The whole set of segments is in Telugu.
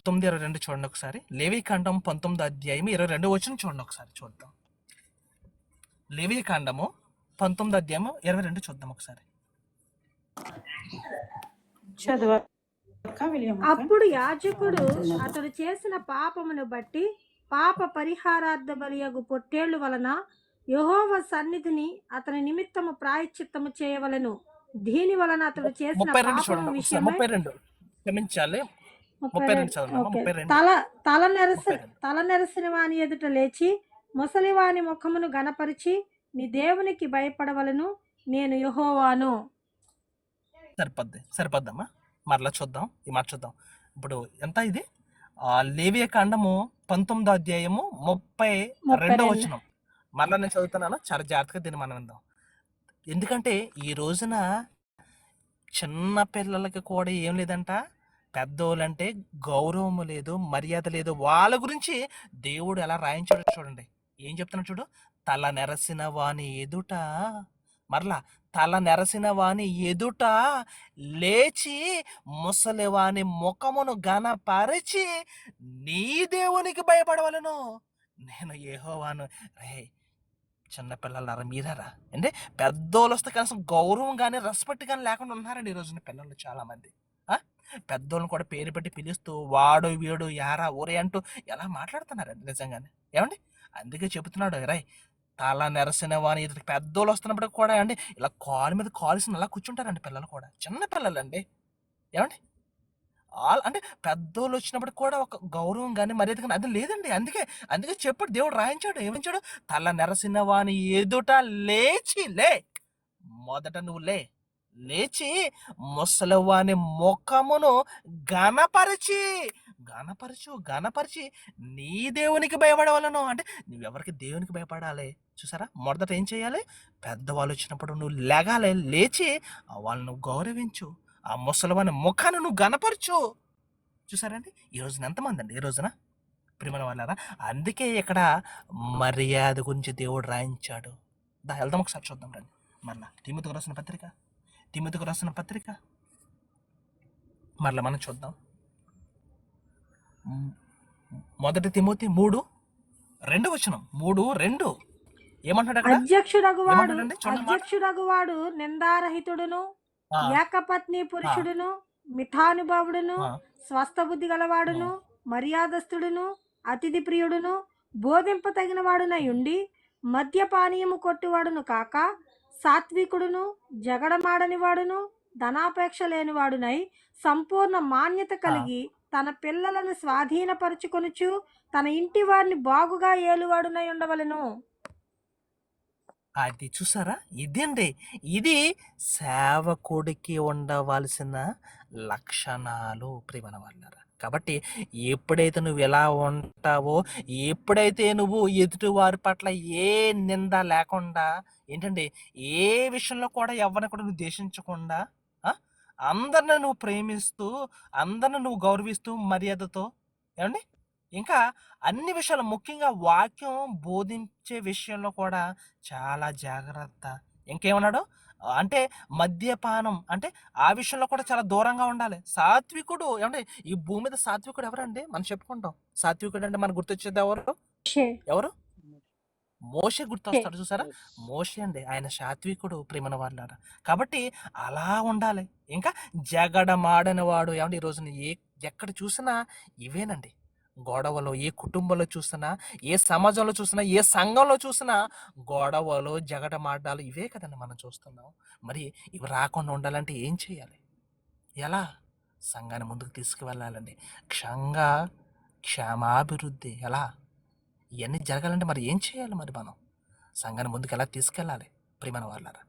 19:22 చూడండి ఒకసారి. లేవీకాండం 19:22 చూడండి ఒకసారి. చూద్దాం. లేవీకాండము 19:22 చూద్దాం ఒకసారి. అప్పుడు యాజకుడు అతడు చేసిన పాపమును బట్టి పాప పరిహారార్థ బలియగు పొట్టేళ్లు వలన యెహోవా సన్నిధిని అతని నిమిత్తము ప్రాయశ్చిత్తము చేయవలెను. దీని వలన అతడు చేసిన పాపము విషయమై క్షమించాలి. తల నెరసిన వాని ఎదుట లేచి ముసలివాని ముఖమును గనపరిచి నీ దేవునికి భయపడవలను, నేను యెహోవాను. సరిపోద్దమ్మా. మరలా చూద్దాం, ఈ మాట చూద్దాం. ఇప్పుడు ఎంత ఇది? లేవియకాండము 19:32. మరలా నేను చదువుతున్నాను, చాలా జాగ్రత్తగా దీన్ని మనం విందాం. ఎందుకంటే ఈ రోజున చిన్న పిల్లలకి కూడా ఏం లేదంట, పెద్దోళ్ళంటే గౌరవము లేదు, మర్యాద లేదు. వాళ్ళ గురించి దేవుడు ఎలా రాయించాడో చూడండి. ఏం చెప్తున్నాడు చూడు. తల నెరసిన వాని ఎదుట, మరలా తల నెరసిన వాని ఎదుట లేచి ముసలివాని ముఖమును గనపరిచి నీ దేవునికి భయపడవలను, నేను యెహోవాను. రే చిన్నపిల్లలారా మీరారా అంటే పెద్దోళ్ళు వస్తే కనీసం గౌరవం కానీ రెస్పెక్ట్ కానీ లేకుండా ఉన్నారండి ఈ రోజున పిల్లలు చాలామంది. పెద్దోళ్ళని కూడా పేరు పెట్టి పిలుస్తూ వాడు వీడు యారా ఊరే అంటూ ఎలా మాట్లాడుతున్నారండి నిజంగానే. ఏమండి? అందుకే చెబుతున్నాడు, రై తల నెరసిన వాని ఎదుటి పెద్దోళ్ళు వస్తున్నప్పుడు కూడా అండి ఇలా కాలు మీద కాల్సిన అలా కూర్చుంటారండి పిల్లలు కూడా, చిన్న పిల్లలండి. ఏమండి? అంటే పెద్దోళ్ళు వచ్చినప్పుడు కూడా ఒక గౌరవం కానీ మర్యాద కానీ అది లేదండి. అందుకే చెప్పాడు, దేవుడు రాయించాడు. ఏమించాడు? తల నెరసిన వాని ఎదుట లేచి మొదట నువ్వు లేచి ముసలివాని ముఖమును గణపరిచి నీ దేవునికి భయపడవలను. అంటే నువ్వెవరికి దేవునికి భయపడాలి చూసారా? మొదట ఏం చేయాలి? పెద్దవాళ్ళు వచ్చినప్పుడు నువ్వు లేచి వాళ్ళను గౌరవించు, ఆ ముసలివాని ముఖాన్ని నువ్వు గణపరచు. చూసారండి ఈ రోజున ఎంతమంది అండి ఈ రోజున ప్రియమైన వాళ్ళారా? అందుకే ఇక్కడ మర్యాద గురించి దేవుడు రాయించాడు. వెళ్దాం ఒకసారి చూద్దాం రండి. మరలా తిమోతికి రాసిన పత్రిక మరలా మనం చూద్దాం. 1 తిమోతి 3:2 ఏమంటాడు అక్కడ? అధ్యక్షుడగువాడు నిందారహితుడును, ఏకపత్ని పురుషుడును, మితానుభవుడును, స్వస్థ బుద్ధి గలవాడును, మర్యాదస్తుడును, అతిథి ప్రియుడును, బోధింపతగిన వాడునై ఉండి మద్యపానీయము కొట్టువాడును కాక సాత్వికుడును, జగడమాడని వాడును, ధనాపేక్ష లేనివాడునై సంపూర్ణ మాన్యత కలిగి తన పిల్లలను స్వాధీనపరుచుకొనుచు తన ఇంటి వారిని బాగుగా ఏలువాడునై ఉండవలెను. అది చూసారా? ఇది సేవకుడికి ఉండవలసిన లక్షణాలు ప్రియమైన వాళ్ళారా. కాబట్టి ఎప్పుడైతే నువ్వు ఎలా ఉంటావో, ఎప్పుడైతే నువ్వు ఎదుటి వారి పట్ల ఏ నింద లేకుండా ఏంటంటే ఏ విషయంలో కూడా ఎవరిని కూడా నువ్వు ద్వేషించకుండా అందరిని నువ్వు ప్రేమిస్తూ అందరిని నువ్వు గౌరవిస్తూ మర్యాదతో, ఏమండి ఇంకా అన్ని విషయాలు ముఖ్యంగా వాక్యం బోధించే విషయంలో కూడా చాలా జాగ్రత్త. ఇంకేమన్నాడు అంటే మద్యపానం అంటే ఆ విషయంలో కూడా చాలా దూరంగా ఉండాలి. సాత్వికుడు ఏమంటే ఈ భూమి మీద సాత్వికుడు ఎవరండి? మనం చెప్పుకుంటాం. సాత్వికుడు అంటే మనకు గుర్తొచ్చేది ఎవరు? మోషే గుర్తొస్తాడు చూసారా? మోషే అండి, ఆయన సాత్వికుడు ప్రేమన వాళ్ళారా. కాబట్టి అలా ఉండాలి. ఇంకా జగడమాడని వాడు ఏమంటే ఈ రోజున ఎక్కడ చూసినా ఇవేనండి గొడవలు. ఏ కుటుంబంలో చూసినా, ఏ సమాజంలో చూసినా, ఏ సంఘంలో చూసినా గొడవలు జగడమాడాలు ఇవే కదండి మనం చూస్తున్నాం. మరి ఇవి రాకుండా ఉండాలంటే ఏం చేయాలి? ఎలా? సంఘాన్ని ముందుకు తీసుకువెళ్ళాలండి. క్షేమాభివృద్ధి ఎలా? ఇవన్నీ జరగాలంటే మరి ఏం చేయాలి? మరి మనం సంఘాన్ని ముందుకు ఎలా తీసుకెళ్ళాలి ప్రియమైన వాళ్ళారా?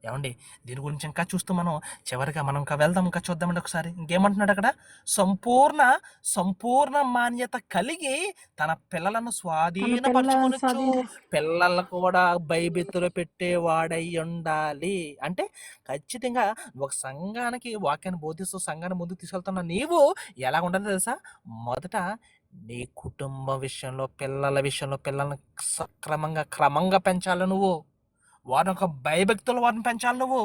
ఏమండి దీని గురించి ఇంకా చూస్తూ మనం చివరిగా మనం ఇంకా వెళ్దాం, ఇంకా చూద్దామండి ఒకసారి. ఇంకేమంటున్నాడు అక్కడ? సంపూర్ణ మాన్యత కలిగి తన పిల్లలను స్వాధీనపరచుకొనొచ్చు, పిల్లలను కూడా భయభీతులు పెట్టేవాడై ఉండాలి. అంటే ఖచ్చితంగా ఒక సంఘానికి వాక్యాన్ని బోధిస్తూ సంఘాన్ని ముందుకు తీసుకెళ్తున్నా నీవు ఎలా ఉండాలి తెలుసా? మొదట నీ కుటుంబ విషయంలో, పిల్లల విషయంలో పిల్లల్ని క్రమంగా పెంచాలి నువ్వు. వారిని ఒక భయభక్తులు వారిని పెంచాలి నువ్వు.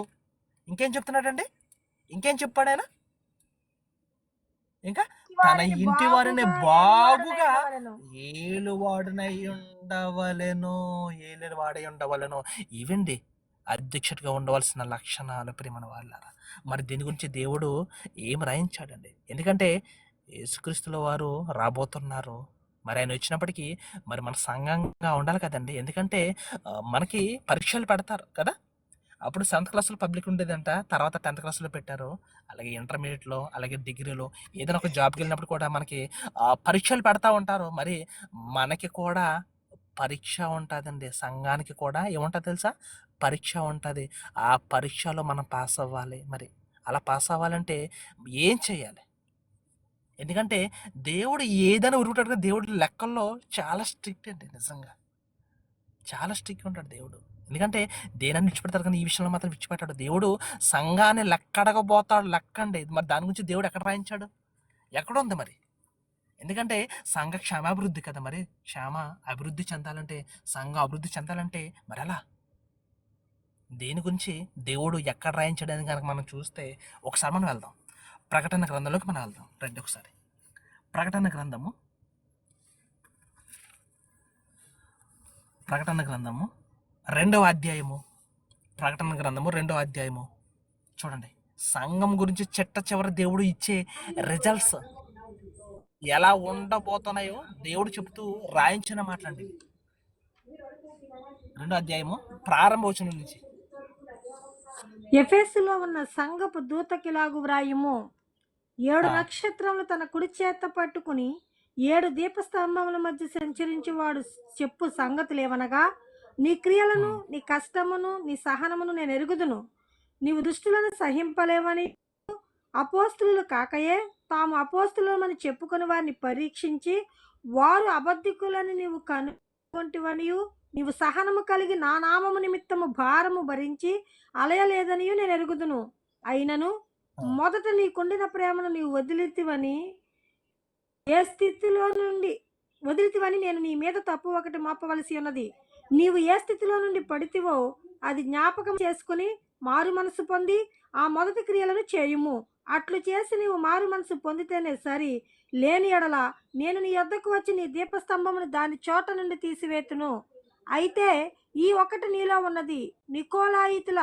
ఇంకేం చెప్తున్నాడండి? ఇంకేం చెప్పాడు ఆయన? ఇంకా తన వారిని ఇంటి వారిని బాగుగా బాగుగా ఏలువాడనై ఉండవలెను. ఏలువాడై ఉండవలెను. ఇవండి అధ్యక్షుడిగా ఉండవలసిన లక్షణాలు ప్రియమైన వాళ్ళారా. మరి దీని గురించి దేవుడు ఏం రాయించాడండి? ఎందుకంటే యేసుక్రీస్తుల వారు రాబోతున్నారు. మరి ఆయన వచ్చినప్పటికీ మరి మన సంఘంగా ఉండాలి కదండి. ఎందుకంటే మనకి పరీక్షలు పెడతారు కదా. అప్పుడు 7th క్లాస్‌లో పబ్లిక్ ఉండేదంట. తర్వాత 10th క్లాస్‌లో పెట్టారు. అలాగే ఇంటర్మీడియేట్‌లో, అలాగే డిగ్రీలో ఏదైనా ఒక జాబ్‌కెళ్ళినప్పుడు కూడా మనకి పరీక్షలు పెడతా ఉంటారు. మరి మనకి కూడా పరీక్ష ఉంటదండి. సంఘానికి కూడా ఏముంటది తెలుసా? పరీక్ష ఉంటది. ఆ పరీక్షలో మనం పాస్ అవ్వాలి మరి. అలా పాస్ అవ్వాలంటే ఏం చేయాలి? ఎందుకంటే దేవుడు ఏదైనా ఉరుకుతాడు. దేవుడు లెక్కల్లో చాలా స్ట్రిక్ట్ అండి నిజంగా. చాలా స్ట్రిక్ట్ ఉంటాడు దేవుడు. ఎందుకంటే దేనాన్ని విడిచిపెడతారు కానీ ఈ విషయంలో మాత్రం విడిచిపెట్టాడు. దేవుడు సంఘాన్ని లెక్కడగబోతాడు లెక్కండి. మరి దాని గురించి దేవుడు ఎక్కడ రాయించాడు? ఎక్కడుంది మరి? ఎందుకంటే సంఘ క్షేమాభివృద్ధి కదా మరి. అభివృద్ధి చెందాలంటే, సంఘం అభివృద్ధి చెందాలంటే మరి ఎలా? దేని గురించి దేవుడు ఎక్కడ రాయించాడని కనుక మనం చూస్తే ఒకసారి మనం వెళ్దాం. ప్రకటన గ్రంథంలోకి మనం వెళ్దాం. రండి ఒకసారి. ప్రకటన గ్రంథము 2వ అధ్యాయము. ప్రకటన గ్రంథము 2వ అధ్యాయము చూడండి. సంఘం గురించి చివరి దేవుడు ఇచ్చే రిజల్ట్స్ ఎలా ఉండబోతున్నాయో దేవుడు చెప్తూ రాయించిన మాటలండి. 2వ అధ్యాయము ప్రారంభ వచనం నుంచి. ఎఫెసులో ఉన్న సంఘపు దూతకిలాగు వ్రాయుము. 7 ఆ. నక్షత్రములు తన కుడి చేత పట్టుకుని 7 దీపస్తంభముల మధ్య సంచరించేవాడు చెప్పు సంగతులేవనగా, నీ క్రియలను, నీ కష్టమును, నీ సహనమును నేను ఎరుగుదును. నీవు దుష్టులను సహింపలేవని, అపోస్తులు కాకయే తాము అపోస్తులమని చెప్పుకొని వారిని పరీక్షించి వారు అబద్ధికులని నీవు కనుగొంటివనియు, నీవు సహనము కలిగి నా నామము నిమిత్తము భారము భరించి అలయలేదనియు నేను ఎరుగుదును. అయినను మొదట నీకుండిన ప్రేమను నీవు వదిలితివని నేను నీ మీద తప్పు ఒకటి మోపవలసి ఉన్నది. నీవు ఏ స్థితిలో నుండి పడితివో అది జ్ఞాపకం చేసుకుని మారు మనసు పొంది ఆ మొదటి క్రియలను చేయుము. అట్లు చేసి నీవు మారు మనసు పొందితేనే సరి. లేని ఎడల నేను నీ యొద్దకు వచ్చి నీ దీపస్తంభమును దాని చోట నుండి తీసివేతును. అయితే ఈ ఒకటి నీలో ఉన్నది, నికోలాయితుల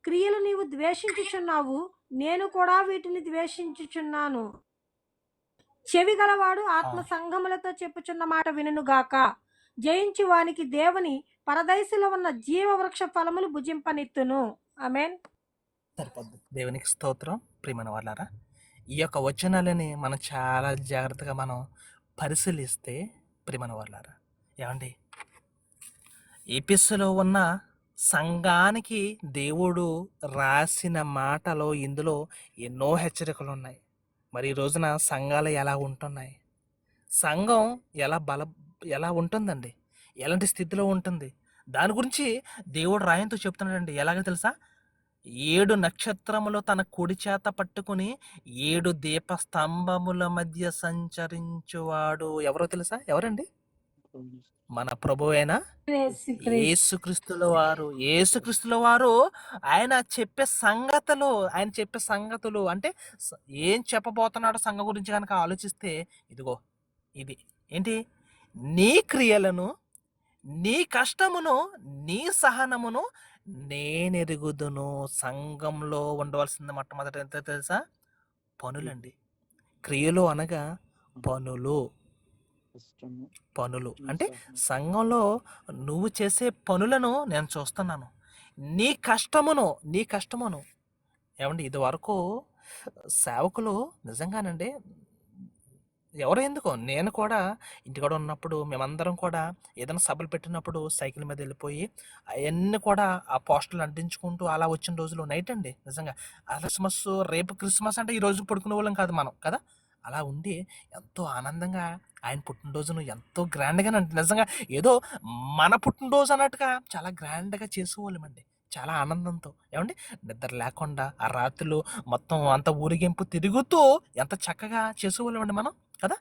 క్రియలు నీవు ద్వేషించుచున్నావు, నేను కూడా వీటిని ద్వేషించుచున్నాను. చెవి గలవాడు ఆత్మ సంఘములతో చెప్పుచున్న మాట వినుగాక. జయించు వానికి దేవుని పరదైసులో ఉన్న జీవ వృక్ష ఫలములు భుజింపనిత్తును. ఆమేన్. సరిపోద్ది. దేవునికి స్తోత్రం. ప్రియమైన వాళ్ళారా, ఈ యొక్క వచనాలని మనం చాలా జాగ్రత్తగా మనం పరిశీలిస్తే ప్రియమైన వాళ్ళారా, ఏమండి, ఎపిస్సులో ఉన్న సంఘానికి దేవుడు రాసిన మాటలో ఇందులో ఎన్నో హెచ్చరికలు ఉన్నాయి. మరి ఈ రోజున సంఘాలు ఎలా ఉంటున్నాయి? సంఘం ఎలా ఉంటుందండి? ఎలాంటి స్థితిలో ఉంటుంది? దాని గురించి దేవుడు రాయంతో చెప్తున్నాడండి. ఎలాగో తెలుసా? 7 నక్షత్రములు తన కుడి చేత పట్టుకుని 7 దీపస్తంభముల మధ్య సంచరించువాడు ఎవరో తెలుసా? ఎవరండి? మన ప్రభు అయిన యేసుక్రీస్తుల వారు ఆయన చెప్పే సంగతులు అంటే ఏం చెప్పబోతున్నాడో సంఘం గురించి కనుక ఆలోచిస్తే ఇదిగో ఇది ఏంటి? నీ క్రియలను, నీ కష్టమును, నీ సహనమును నేనెరుగుదును. సంఘంలో ఉండవలసింది మొట్టమొదటి ఎంత తెలుసా? పనులండి. క్రియలు అనగా పనులు అంటే సంఘంలో నువ్వు చేసే పనులను నేను చూస్తున్నాను. నీ కష్టమును ఏమండి, ఇది వరకు సేవకులు నిజంగానండి, ఎవరో ఎందుకో నేను కూడా ఇంటికాడ ఉన్నప్పుడు మేమందరం కూడా ఏదైనా సభలు పెట్టినప్పుడు సైకిల్ మీద వెళ్ళిపోయి అవన్నీ కూడా ఆ పోస్టర్లు అంటించుకుంటూ అలా వచ్చిన రోజులు నైట్ అండి. నిజంగా రేపు క్రిస్మస్ అంటే ఈ రోజు పడుకునే వాళ్ళం కాదు మనం కదా. అలా ఉండి ఎంతో ఆనందంగా ఆయన పుట్టినరోజును ఎంతో గ్రాండ్గా నిజంగా ఏదో మన పుట్టినరోజు అన్నట్టుగా చాలా గ్రాండ్గా చేసుకోవాళ్ళమండి. చాలా ఆనందంతో, ఏమండి, నిద్ర లేకుండా ఆ రాత్రులు మొత్తం అంత ఊరేగింపు తిరుగుతూ ఎంత చక్కగా చేసుకోవాళ్ళమండి మనం కదా.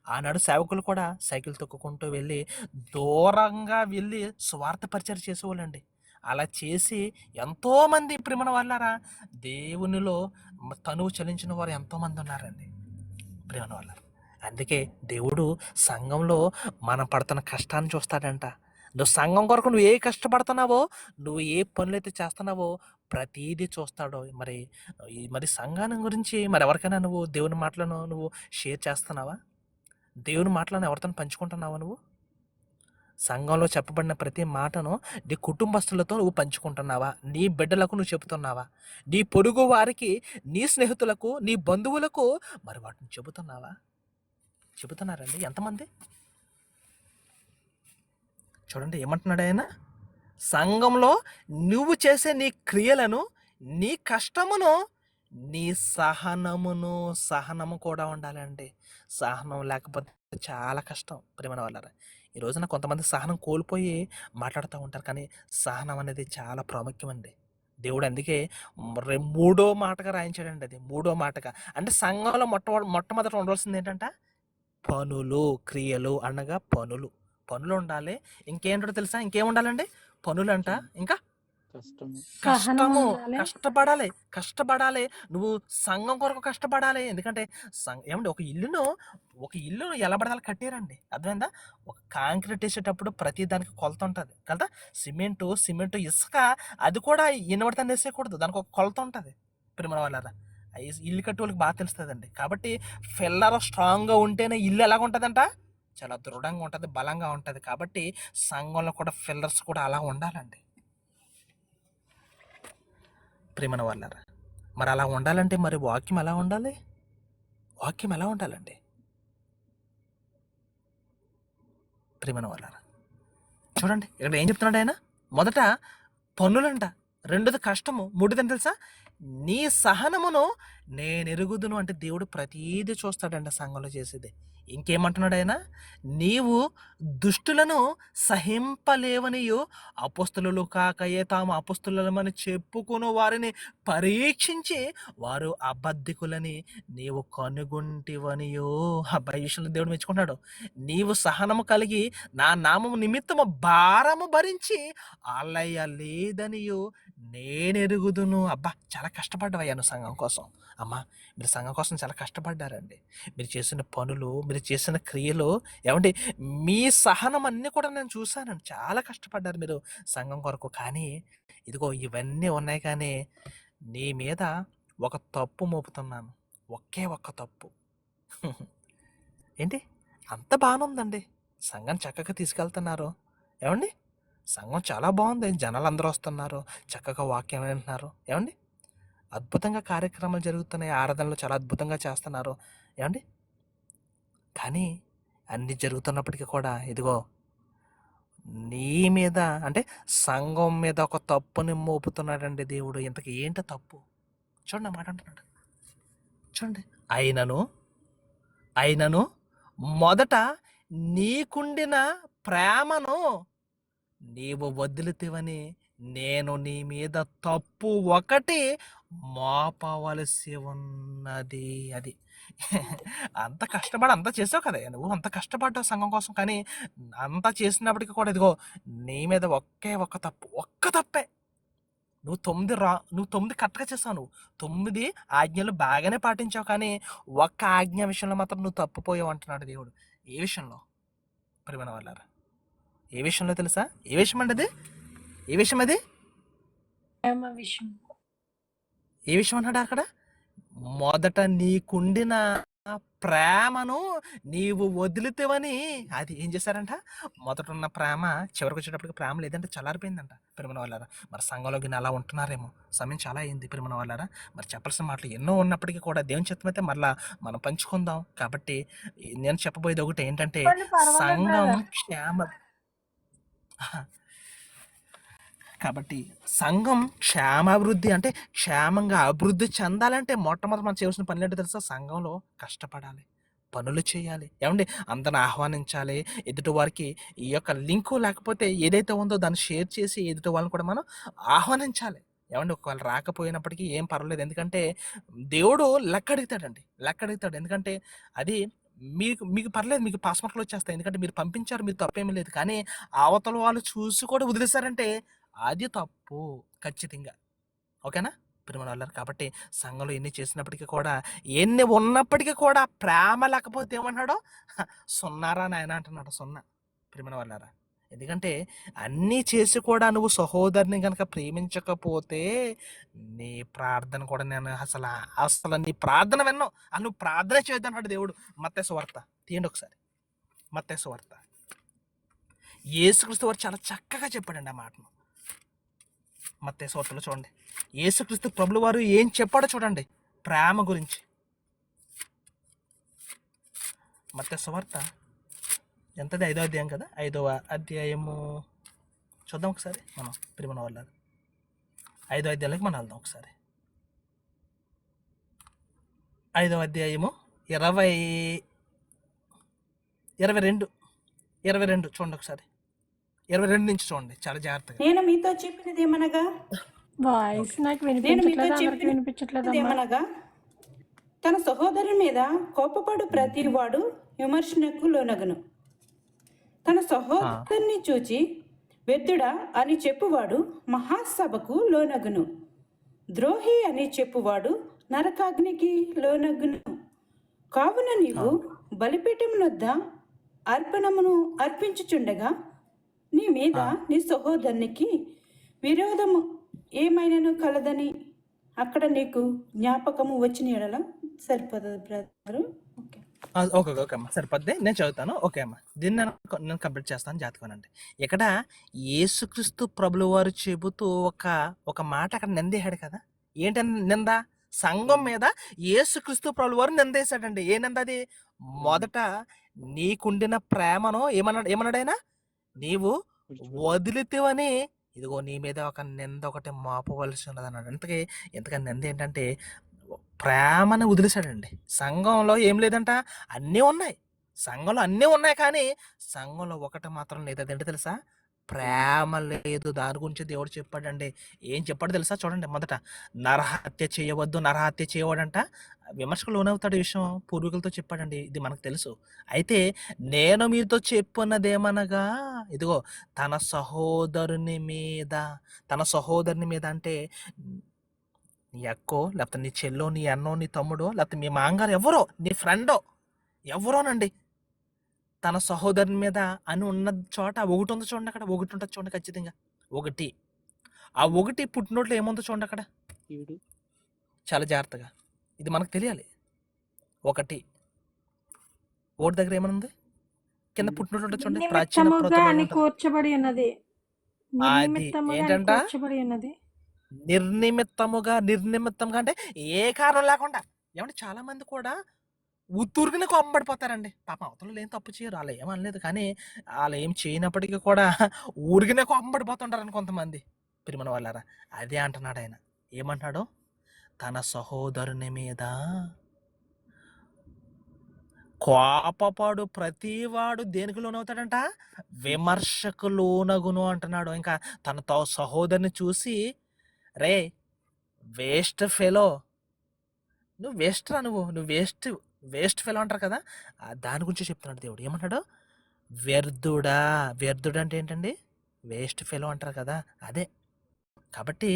ఆనాడు సేవకులు కూడా సైకిల్ తొక్కుకుంటూ వెళ్ళి దూరంగా వెళ్ళి స్వార్థ పరిచయం చేసేవాళ్ళండి. అలా చేసి ఎంతోమంది ప్రియమైన వాళ్ళారా దేవునిలో తనువు చలించిన వారు ఎంతోమంది ఉన్నారండి ప్రియమైన వాళ్ళారు. అందుకే దేవుడు సంఘంలో మనం పడుతున్న కష్టాన్ని చూస్తాడంట. నువ్వు సంఘం కొరకు నువ్వు ఏ కష్టపడుతున్నావో, నువ్వు ఏ పనులైతే చేస్తున్నావో ప్రతీదీ చూస్తాడు. మరి సంఘాన్ని గురించి మరి ఎవరికైనా నువ్వు దేవుని మాటలను నువ్వు షేర్ చేస్తున్నావా? దేవుని మాటలను ఎవరితో పంచుకుంటున్నావా నువ్వు? సంఘంలో చెప్పబడిన ప్రతి మాటను నీ కుటుంబస్తులతో నువ్వు పంచుకుంటున్నావా? నీ బిడ్డలకు నువ్వు చెబుతున్నావా? నీ పొరుగు వారికి, నీ స్నేహితులకు, నీ బంధువులకు మరి వాటిని చెబుతున్నావా? చెబుతున్నారండి ఎంతమంది? చూడండి ఏమంటున్నాడు ఆయన, సంఘంలో నువ్వు చేసే నీ క్రియలను, నీ కష్టమును, నీ సహనము కూడా ఉండాలండి. సహనం లేకపోతే చాలా కష్టం ప్రియమైన వాళ్ళారా. ఈ రోజున కొంతమంది సహనం కోల్పోయి మాట్లాడుతూ ఉంటారు, కానీ సహనం అనేది చాలా ప్రాముఖ్యం అండి. దేవుడు అందుకే మూడో మాటగా రాయించాడండి. అది మూడో మాటగా అంటే సంఘంలో మొట్టమొదట ఉండవలసింది ఏంటంట? పనులు, క్రియలు అనగా పనులు ఉండాలి. ఇంకేంటో తెలుసా? ఇంకేం ఉండాలండి? పనులంట. ఇంకా కష్టము, కష్టపడాలి. నువ్వు సంఘం కొరకు కష్టపడాలి. ఎందుకంటే ఏమండి, ఒక ఇల్లు ఎలా పడాలి కట్టారండి, అర్థమైందా? ఒక కాంక్రీట్ వేసేటప్పుడు ప్రతి దానికి కొలత ఉంటుంది కదా. సిమెంటు, ఇసుక అది కూడా ఇనబడితే వేసేయకూడదు, దానికి ఒక కొలత ఉంటుంది. ప్రియమైన వాళ్ళారా, ఇల్లు కట్టే వాళ్ళకి బాగా తెలుస్తుందండి. కాబట్టి ఫిల్లర్ స్ట్రాంగ్గా ఉంటేనే ఇల్లు ఎలాగ ఉంటుందంట? చాలా దృఢంగా ఉంటుంది, బలంగా ఉంటుంది. కాబట్టి సంఘంలో కూడా ఫిల్లర్స్ కూడా అలా ఉండాలండి ప్రియమైన వాళ్ళారా. మరి అలా ఉండాలంటే మరి వాక్యం ఎలా ఉండాలి? వాక్యం ఎలా ఉండాలండి ప్రియమైన వాళ్ళారా? చూడండి ఇక్కడ ఏం చెప్తున్నాడు ఆయన. మొదట పన్నులంట, రెండోది కష్టము, మూడోది తెలుసా? నీ సహనమును నేను ఎరుగుదును. అంటే దేవుడు ప్రతీది చూస్తాడంట సంఘంలో చేసేది. ఇంకేమంటున్నాడు ఆయన, నీవు దుష్టులను సహింపలేవనియు అపొస్తలులు కాకయే తాము అపొస్తలులమని చెప్పుకుని వారిని పరీక్షించి వారు అబద్ధికులని నీవు కనుగొంటివనియో. అబ్బాయి విషయంలో దేవుడు మెచ్చుకుంటున్నాడు. నీవు సహనము కలిగి నా నామము నిమిత్తము భారము భరించి ఆలయ లేదనియో నేనెరుగుదును. అబ్బా, చాలా కష్టపడ్డావయ్యా నువ్వు సంఘం కోసం. అమ్మా, మీరు సంఘం కోసం చాలా కష్టపడ్డారండి. మీరు చేసిన పనులు, మీరు చేసిన క్రియలు, ఏమండి, మీ సహనం అన్నీ కూడా నేను చూశానండి. చాలా కష్టపడ్డారు మీరు సంఘం కొరకు. కానీ ఇదిగో ఇవన్నీ ఉన్నాయి, కానీ నీ మీద ఒక తప్పు మోపుతున్నాను, ఒకే ఒక్క తప్పు. ఏంటి? అంత బాగానే ఉందండి, సంఘం చక్కగా తీసుకెళ్తున్నారు, ఏమండి, సంఘం చాలా బాగుంది, జనాలు అందరూ వస్తున్నారు, చక్కగా వాక్యం వింటున్నారు, ఏమండి, అద్భుతంగా కార్యక్రమాలు జరుగుతున్నాయి, ఆరాధనలు చాలా అద్భుతంగా చేస్తున్నారు, ఏమండి. కానీ అన్నీ జరుగుతున్నప్పటికీ కూడా ఇదిగో నీ మీద అంటే సంఘం మీద ఒక తప్పుని మోపుతున్నాడండి దేవుడు. ఇంతకు ఏంటి తప్పు? చూడండి మాట అంటున్నాడు, చూడండి. అయినను మొదట నీకుండిన ప్రేమను నీవు వదిలితివని నేను నీ మీద తప్పు ఒకటి మోపవలసి ఉన్నది. అది అంత కష్టపడి అంత చేసావు కదా నువ్వు, అంత కష్టపడ్డావు సంఘం కోసం. కానీ అంత చేసినప్పటికీ కూడా ఇదిగో నీ మీద ఒక్క తప్పే. నువ్వు 9 కరెక్ట్గా చేసావు, నువ్వు 9 ఆజ్ఞలు బాగానే పాటించావు, కానీ ఒక్క ఆజ్ఞ విషయంలో మాత్రం నువ్వు తప్పిపోయావు అంటున్నాడు దేవుడు. ఏ విషయంలో ప్రియమైన వాళ్ళారా? ఏ విషయంలో తెలుసా? ఏ విషయం అండి అది? ఏ విషయం అది? ఏ విషయం అన్నాడు అక్కడ? మొదట నీకుండిన ప్రేమను నీవు వదిలితేవని. అది ఏం చేశారంట? మొదట ఉన్న ప్రేమ చివరికి వచ్చేటప్పటికి ప్రేమ లేదంటే చల్లారిపోయిందంట ప్రియమైన వాళ్ళారా. మరి సంఘంలోకి అలా ఉంటున్నారేమో, సమయం చాలా అయింది ప్రియమైన వాళ్ళారా. మరి చెప్పాల్సిన మాటలు ఎన్నో ఉన్నప్పటికీ కూడా దేవుని చిత్తమైతే మరలా మనం పంచుకుందాం. కాబట్టి నేను చెప్పబోయేది ఒకటి ఏంటంటే, సంఘం కాబట్టి సంఘం క్షేమాభివృద్ధి అంటే క్షేమంగా అభివృద్ధి చెందాలంటే మొట్టమొదటి మనం చేయవలసిన పనులు ఏంటో తెలుసా? సంఘంలో కష్టపడాలి, పనులు చేయాలి, ఏమండి, అందరిని ఆహ్వానించాలి. ఎదుటి వారికి ఈ యొక్క లింకు లేకపోతే ఏదైతే ఉందో దాన్ని షేర్ చేసి ఎదుటి వాళ్ళని కూడా మనం ఆహ్వానించాలి. ఏమండి, ఒకవేళ రాకపోయినప్పటికీ ఏం పర్వాలేదు, ఎందుకంటే దేవుడు లెక్క అడుగుతాడు. ఎందుకంటే అది మీకు పర్లేదు, మీకు పాస్వర్డ్లు వచ్చేస్తాయి, ఎందుకంటే మీరు పంపించారు, మీరు తప్పేమీ లేదు. కానీ అవతల వాళ్ళు చూసి కూడా వదిలేశారంటే అది తప్పు ఖచ్చితంగా. ఓకేనా? ప్రియమైన వాళ్ళారా. కాబట్టి సంఘంలో ఎన్ని చేసినప్పటికీ కూడా, ఎన్ని ఉన్నప్పటికీ కూడా ప్రేమ లేకపోతే ఏమన్నాడు? సున్నారా నాయన అంటున్నాడు, సున్నా. ప్రియమైన వాళ్ళారా, ఎందుకంటే అన్నీ చేసి కూడా నువ్వు సహోదరుని కనుక ప్రేమించకపోతే నీ ప్రార్థన కూడా నేను అసలు అసలు నీ ప్రార్థన విన్నావు, నువ్వు ప్రార్థన చేయొద్దన్నాడు దేవుడు. మత్తయి సువార్త తీయండి ఒకసారి, మత్తయి సువార్త. యేసుక్రీస్తు వారు చాలా చక్కగా చెప్పాడండి ఆ మాటను. మత్తయి సువార్తలో చూడండి, యేసుక్రీస్తు ప్రభుల వారు ఏం చెప్పాడో చూడండి ప్రేమ గురించి. మత్తయి సువార్త ఎంతది? 5వ అధ్యాయం కదా, 5వ అధ్యాయము చూద్దాం ఒకసారి మనం. ప్రియమైన వాళ్ళ 5వ అధ్యాయంలోకి మనం వెళ్దాం ఒకసారి. 5వ అధ్యాయము 22 చూడండి ఒకసారి. 22 నుంచి చూడండి చాలా జాగ్రత్తగా. నేను మీతో చెప్పినది ఏమనగా వాయిస్ నాకు నేను మీతో వినిపించట్లేదు, అందరికి చెప్పినది వినిపించట్లేదమ్మా. ఏమనగా తన సహోదరుని మీద కోపపడు ప్రతివాడు విమర్శనకు లోనగును. తన సహోదరుని చూచి వ్యర్థుడా అని చెప్పువాడు మహాసభకు లోనగును. ద్రోహి అని చెప్పువాడు నరకాగ్నికి లోనగును. కావున నీవు బలిపీఠం వద్ద అర్పణమును అర్పించుచుండగా నీ మీద నీ సహోదరునికి విరోధము ఏమైనాను కలదని అక్కడ నీకు జ్ఞాపకము వచ్చిన ఎడల సరిపోదు బ్రదరు. ఓకే ఓకే ఓకే అమ్మా, సరిపోద్ది, నేను చదువుతాను. ఓకే అమ్మా, దీన్ని నేను కంప్లీట్ చేస్తాను, జాతకనండి. ఇక్కడ యేసుక్రీస్తు ప్రభుల వారు చెబుతూ ఒక మాట అక్కడ నిందేశాడు కదా. ఏంటని నింద? సంఘం మీద యేసుక్రీస్తు ప్రభుల వారు నిందేశాడండి. ఏ నింద అది? మొదట నీకుండిన ప్రేమను ఏమన్నాడైనా నీవు వదిలితేవని, ఇదిగో నీ మీద ఒక నింద ఒకటి మోపవలసి ఉన్నది అన్నాడు. ఇంతకని నింద ఏంటంటే ప్రేమను వదిలేశాడండి. సంఘంలో ఏం లేదంట, అన్నీ ఉన్నాయి. సంఘంలో అన్నీ ఉన్నాయి, కానీ సంఘంలో ఒకటి మాత్రం లేదు. అదేంటి తెలుసా? ప్రేమ లేదు. దాని గురించి దేవుడు చెప్పాడండి. ఏం చెప్పాడు తెలుసా? చూడండి, మొదట నరహత్య చేయవద్దు, నరహత్య చేయవాడంట. విమర్శకు లోనవుతాడు. ఈ విషయం పూర్వీకులతో చెప్పాడండి, ఇది మనకు తెలుసు. అయితే నేను మీతో చెప్పున్నదేమనగా, ఇదిగో తన సహోదరుని మీద అంటే నీ అక్కో, లేకపోతే నీ చెల్లో, నీ అన్నో, నీ తమ్ముడో, లేకపోతే మీ మాంగారు ఎవరో, నీ ఫ్రెండో ఎవరోనండి, తన సహోదరుని మీద అని ఉన్న చోట ఒకటి ఉంది చూడండి. అక్కడ ఒకటి ఉంటుంది చూడండి, ఖచ్చితంగా ఒకటి. ఆ ఒకటి పుట్టినోట్లో ఏముందో చూడండి అక్కడ, చాలా జాగ్రత్తగా ఇది మనకు తెలియాలి. ఒకటి దగ్గర ఏమనుంది? కింద పుట్టినోట్లో చూడండి, ప్రాచీన నిమిత్తముగా అని పురాతనలో కూర్చబడి ఉన్నది. అది నిర్నిమిత్తముగా అని ఏంటంట? కూర్చబడి ఉన్నది. నిర్నిమిత్తంగా అంటే ఏ కారణం లేకుండా. ఏమంటే చాలా మంది కూడా ఉత్తూరుగానే కోపపడిపోతారండి. పాపం అవతల ఏం తప్పు చేయరు, వాళ్ళు ఏమనలేదు, కానీ వాళ్ళు ఏం చేయనప్పటికీ కూడా ఊరికనే కోపం పడిపోతుంటారని కొంతమంది. ప్రియమైన వాళ్ళారా, అదే అంటున్నాడు ఆయన. ఏమంటున్నాడు? తన సహోదరుని మీద కోపపడు ప్రతివాడు దేనికి లోనవుతాడంట? విమర్శకు లోనగును అంటున్నాడు. ఇంకా తన సహోదరుని చూసి, రే వేస్ట్ ఫెలో, నువ్వు వేస్ట్ రా, నువ్వు వేస్ట్ ఫెలో అంటారు కదా, దాని గురించి చెప్తున్నాడు దేవుడు. ఏమంటాడు? వ్యర్థుడా అంటే ఏంటండి? వేస్ట్ ఫెలో అంటారు కదా, అదే. కాబట్టి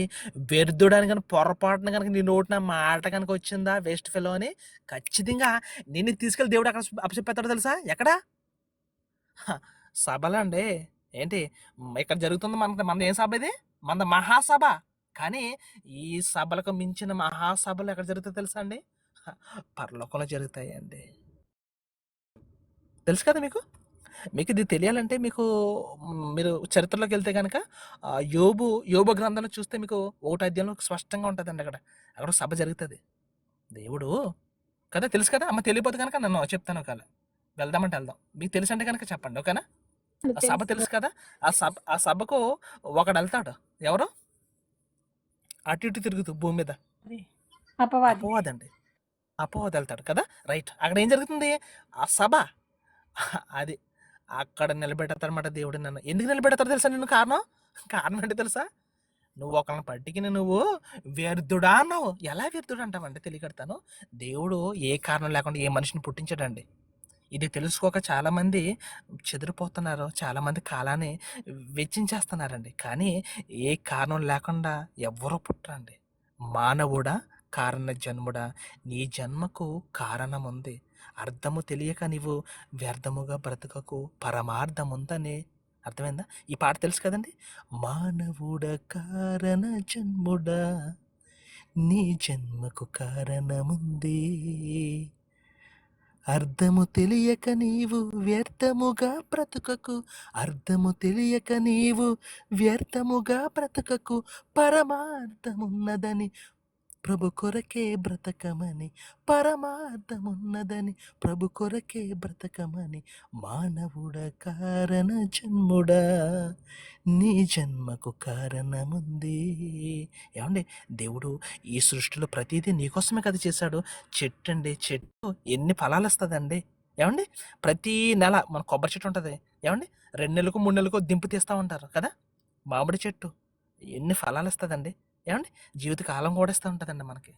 వ్యర్థుడని కనుక పొరపాటున కనుక నీ నోటిన మాట కనుక వచ్చిందా వేస్ట్ ఫెలో అని, ఖచ్చితంగా నిన్ను తీసుకెళ్ళి దేవుడు అక్కడ అప్పచెప్పేస్తాడు తెలుసా? ఎక్కడ? సభలండి. ఏంటి ఇక్కడ జరుగుతుంది? మన ఏం సభ ఇది? మన మహాసభ. కానీ ఈ సభలకు మించిన మహాసభలు ఎక్కడ జరుగుతాయి తెలుసా అండి? పరలోకంలో జరుగుతాయండి. తెలుసు కదా మీకు? ఇది తెలియాలంటే మీరు చరిత్రలోకి వెళ్తే కనుక యోబు గ్రంథంలో చూస్తే మీకు 1వ అధ్యాయంలో స్పష్టంగా ఉంటుందండి. అక్కడ సభ జరుగుతుంది. దేవుడు కదా, తెలుసు కదా అమ్మ. తెలియపోతే కనుక నన్ను చెప్తాను, ఒకవేళ వెళ్దామంటే వెళ్దాం. మీకు తెలుసు అంటే కనుక చెప్పండి, ఓకేనా? ఆ సభ తెలుసు కదా, ఆ సభకు ఒకడు వెళ్తాడు. ఎవరు? అటు ఇటు తిరుగుతూ భూమి మీద అపవాదండి. అపవాది వెళ్తాడు కదా, రైట్. అక్కడ ఏం జరుగుతుంది? ఆ సభ అది అక్కడ నిలబెడతారన్నమాట దేవుడు. నన్ను ఎందుకు నిలబెడతారు తెలుసా? నిన్ను కారణం ఏంటి తెలుసా? నువ్వు ఒకళ్ళని పట్టికి నువ్వు వ్యర్థుడా అన్నావు. ఎలా వ్యర్థుడు అంటావంటే తెలియకడతాను. దేవుడు ఏ కారణం లేకుండా ఏ మనిషిని పుట్టించాడండి. ఇది తెలుసుకోక చాలామంది చెదిరిపోతున్నారు, చాలామంది కాలాన్ని వెచ్చించేస్తున్నారండి. కానీ ఏ కారణం లేకుండా ఎవ్వరూ పుట్టరండి. మానవుడా, కారణ జన్ముడా, నీ జన్మకు కారణముంది. అర్థము తెలియక నీవు వ్యర్థముగా బ్రతుకకు, పరమార్థముందని. అర్థమైందా? ఈ పాట తెలుసు కదండి. మానవుడా, కారణ జన్ముడా, నీ జన్మకు కారణముంది. అర్థము తెలియక నీవు వ్యర్థముగా బ్రతుకకు, అర్థము తెలియక నీవు వ్యర్థముగా బ్రతుకకు, పరమార్థమున్నదని ప్రభు కొరకే బ్రతకమని, పరమార్థమున్నదని ప్రభు కొరకే బ్రతకమని. మానవుడ, కారణ జన్ముడా, నీ జన్మకు కారణముంది. ఏమండి, దేవుడు ఈ సృష్టిలో ప్రతిదీ నీకోసమే కదా చేశాడు. చెట్టు అండి, చెట్టు ఎన్ని ఫలాలు ఇస్తుందండి. ఏమండి, ప్రతి నెల మన కొబ్బరి చెట్టు ఉంటుంది. ఏమండి, 2 నెలలకు 3 నెలలకు దింపు తీస్తూ ఉంటారు కదా. మామిడి చెట్టు ఎన్ని ఫలాలు ఇస్తుందండి. ఏమండి, జీవితకాలం కూడా ఇస్తూ ఉంటుందండి మనకి.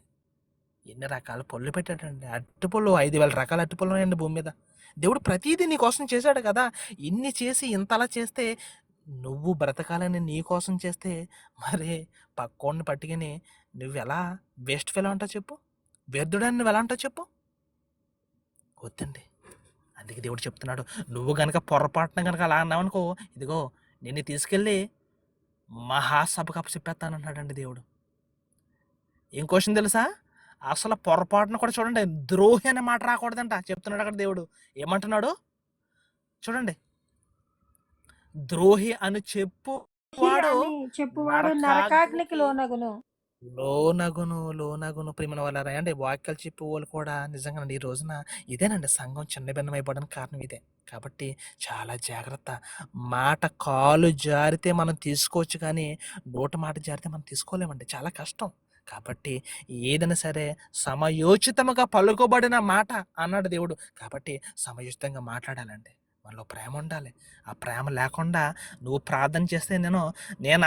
ఎన్ని రకాల పళ్ళు పెట్టాడండి. అరటిపళ్ళు 5,000 రకాల అరటిపళ్ళు ఉన్నాయండి భూమి మీద. దేవుడు ప్రతిదీ నీ కోసం చేశాడు కదా. ఇన్ని చేసి ఇంతలా చేస్తే, నువ్వు బ్రతకాలని నీ కోసం చేస్తే, మరి పక్కోడిని పట్టుకుని నువ్వు ఎలా వేస్ట్ ఫెలో అంటావు చెప్పు? వ్యర్థుడని నువ్వు ఎలా అంటావు చెప్పు? వద్దండి. అందుకే దేవుడు చెప్తున్నాడు, నువ్వు గనక పొరపాటున గనక అలా అన్నావనుకో, ఇదిగో నిన్ను తీసుకెళ్ళి మహాసభకు అప్పచెప్పేస్తానంటున్నాడండి దేవుడు. ఏం క్వశ్చన్ తెలుసా? అసలు పొరపాటున కూడా చూడండి, ద్రోహి అనే మాట రాకూడదంట చెప్తున్నాడు అక్కడ దేవుడు. ఏమంటున్నాడు చూడండి, ద్రోహి అని చెప్పువాడు చెప్పువాడు నరకాగ్నికి లోనగును. లోనగును ప్రియమైన వాళ్ళ అంటే వాక్యాలు చెప్పే వాళ్ళు కూడా నిజంగా ఈ రోజున ఇదేనండి, సంఘం చిన్న భిన్నమైపోవడానికి కారణం ఇదే. కాబట్టి చాలా జాగ్రత్త. మాట కాలు జారితే మనం తీసుకోవచ్చు, కానీ నోట మాట జారితే మనం తీసుకోలేమండి, చాలా కష్టం. కాబట్టి ఏదైనా సరే సమయోచితముగా పలుకోబడిన మాట అన్నాడు దేవుడు. కాబట్టి సమయోచితంగా మాట్లాడాలండి. మనలో ప్రేమ ఉండాలి. ఆ ప్రేమ లేకుండా నువ్వు ప్రార్థన చేస్తే నేను